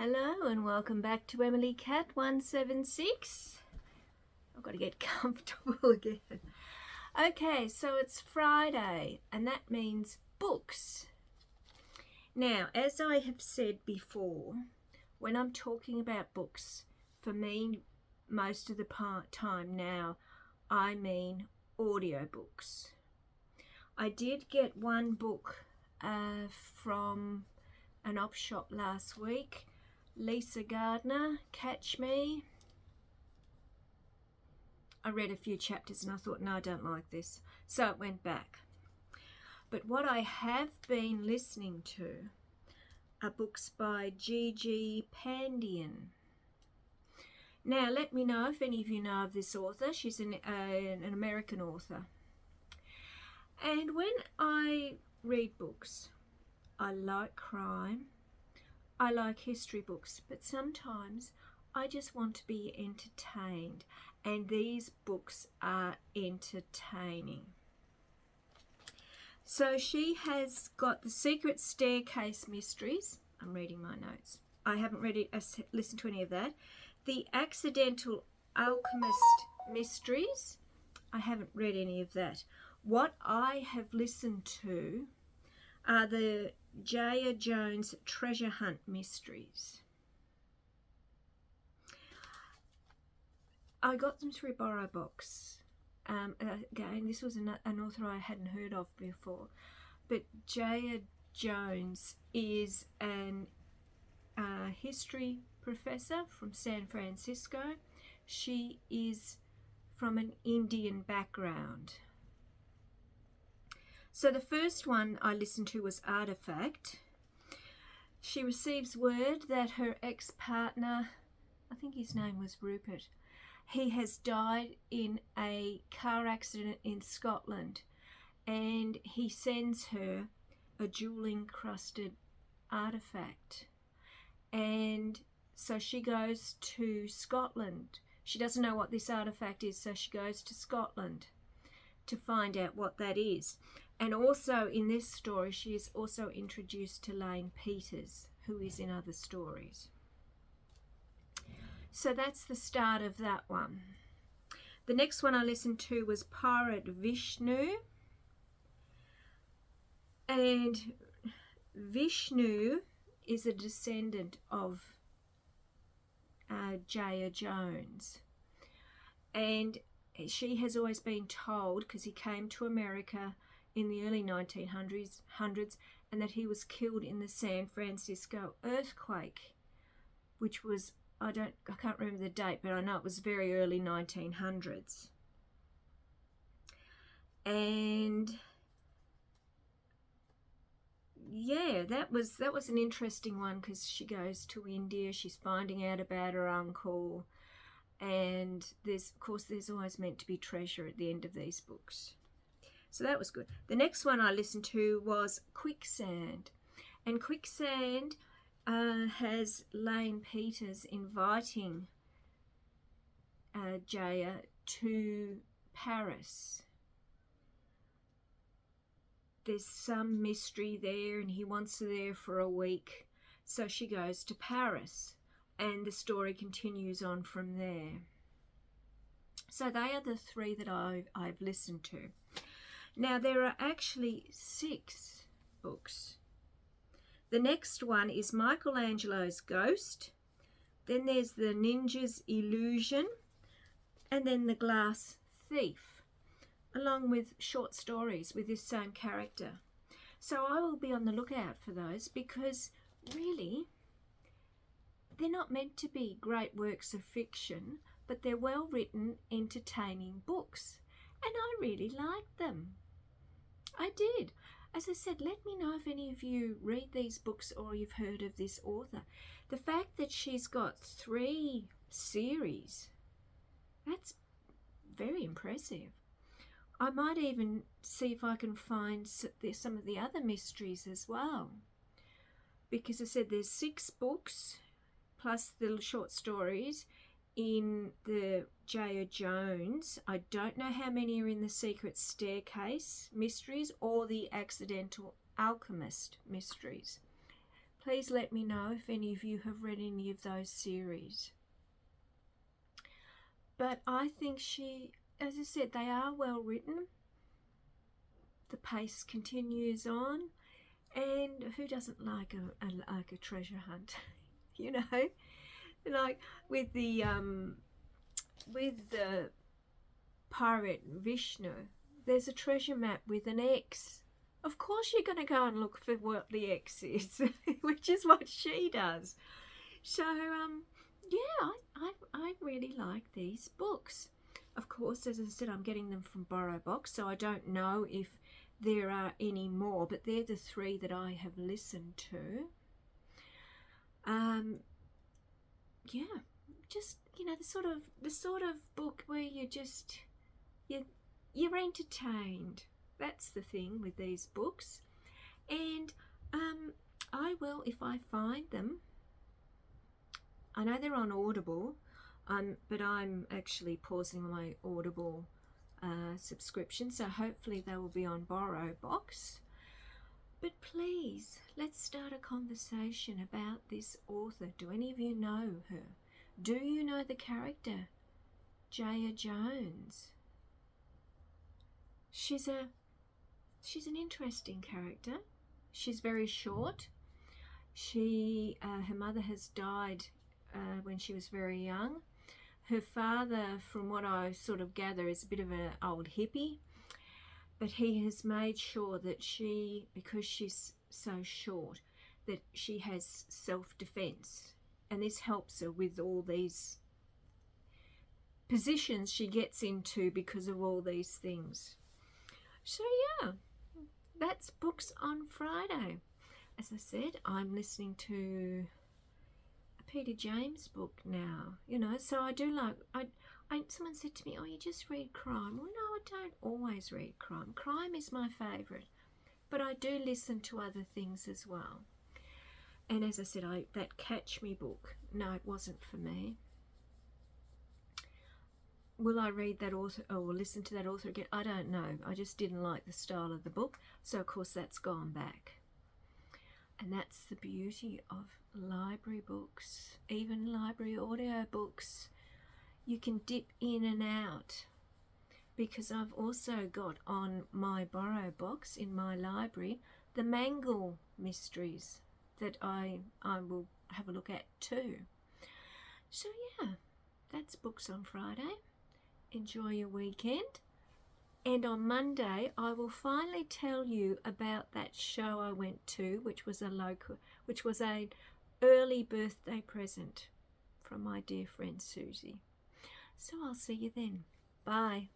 Hello and welcome back to Emily Cat 176. I've got to get comfortable again. Okay, so it's Friday and that means books. Now, as I have said before, when I'm talking about books, for me, most of the time now, I mean audiobooks. I did get one book from an op shop last week. Lisa Gardner, Catch Me. I read a few chapters and I thought, no, I don't like this. So it went back. But what I have been listening to are books by Gigi Pandian. Now, let me know if any of you know of this author. She's an American author. And when I read books, I like crime. I like history books, but sometimes I just want to be entertained, and these books are entertaining. So she has got The Secret Staircase Mysteries. I'm reading my notes. I haven't read it, listened to any of that. The Accidental Alchemist Mysteries. I haven't read any of that. What I have listened to are the Jaya Jones Treasure Hunt Mysteries. I got them through Borrow Box. Again, this was an author I hadn't heard of before. But Jaya Jones is an history professor from San Francisco. She is from an Indian background. So the first one I listened to was Artifact. She receives word that her ex-partner, I think his name was Rupert, he has died in a car accident in Scotland, and he sends her a jewel-encrusted artifact. And so she goes to Scotland. She doesn't know what this artifact is, so she goes to Scotland to find out what that is. And also in this story, she is also introduced to Lane Peters, who is in other stories. So that's the start of that one. The next one I listened to was Pirate Vishnu. And Vishnu is a descendant of Jaya Jones. And she has always been told, because he came to America in the early 1900s, and that he was killed in the San Francisco earthquake, which was, I can't remember the date, but I know it was very early 1900s. And yeah, that was an interesting one, because she goes to India, she's finding out about her uncle, and there's always meant to be treasure at the end of these books. So that was good. The next one I listened to was Quicksand. And Quicksand has Lane Peters inviting Jaya to Paris. There's some mystery there and he wants her there for a week. So she goes to Paris and the story continues on from there. So they are the three that I've listened to. Now, there are actually 6 books. The next one is Michelangelo's Ghost. Then there's The Ninja's Illusion. And then The Glass Thief, along with short stories with this same character. So I will be on the lookout for those, because really, they're not meant to be great works of fiction, but they're well-written, entertaining books. And I really liked them. I did. As I said, let me know if any of you read these books or you've heard of this author. The fact that she's got 3 series, that's very impressive. I might even see if I can find some of the other mysteries as well. Because I said there's 6 books plus the short stories in the Jaya Jones. I don't know how many are in the Secret Staircase Mysteries or the Accidental Alchemist Mysteries. Please let me know if any of you have read any of those series. But I think she, as I said, they are well written. The pace continues on, and who doesn't like a treasure hunt? You know, like with the pirate Vishnu, there's a treasure map with an X. Of course you're going to go and look for what the X is, which is what she does. So yeah, I really like these books. Of course, as I said, I'm getting them from BorrowBox, so I don't know if there are any more, but they're the 3 that I have listened to. Yeah, just, you know, the sort of book where you're entertained. That's the thing with these books. And I will, if I find them, I know they're on Audible, but I'm actually pausing my Audible subscription, so hopefully they will be on BorrowBox. But please, let's start a conversation about this author. Do any of you know her? Do you know the character Jaya Jones? She's an interesting character. She's very short. Her mother has died when she was very young. Her father, from what I sort of gather, is a bit of an old hippie, but he has made sure that she, because she's so short, that she has self-defense, and this helps her with all these positions she gets into because of all these things. So yeah, that's Books on Friday. As I said, I'm listening to a Peter James book now, you know, so I do like, someone said to me, oh, you just read crime. Well, no, I don't always read crime. Crime is my favourite, but I do listen to other things as well. And as I said, that Catch Me book, no, it wasn't for me. Will I read that author or listen to that author again? I don't know. I just didn't like the style of the book, so of course that's gone back. And that's the beauty of library books, even library audio books. You can dip in and out, because I've also got on my BorrowBox in my library the Mangle mysteries that I will have a look at too. So yeah, that's Books on Friday. Enjoy your weekend, and on Monday I will finally tell you about that show I went to, which was an early birthday present from my dear friend Susie. So I'll see you then. Bye.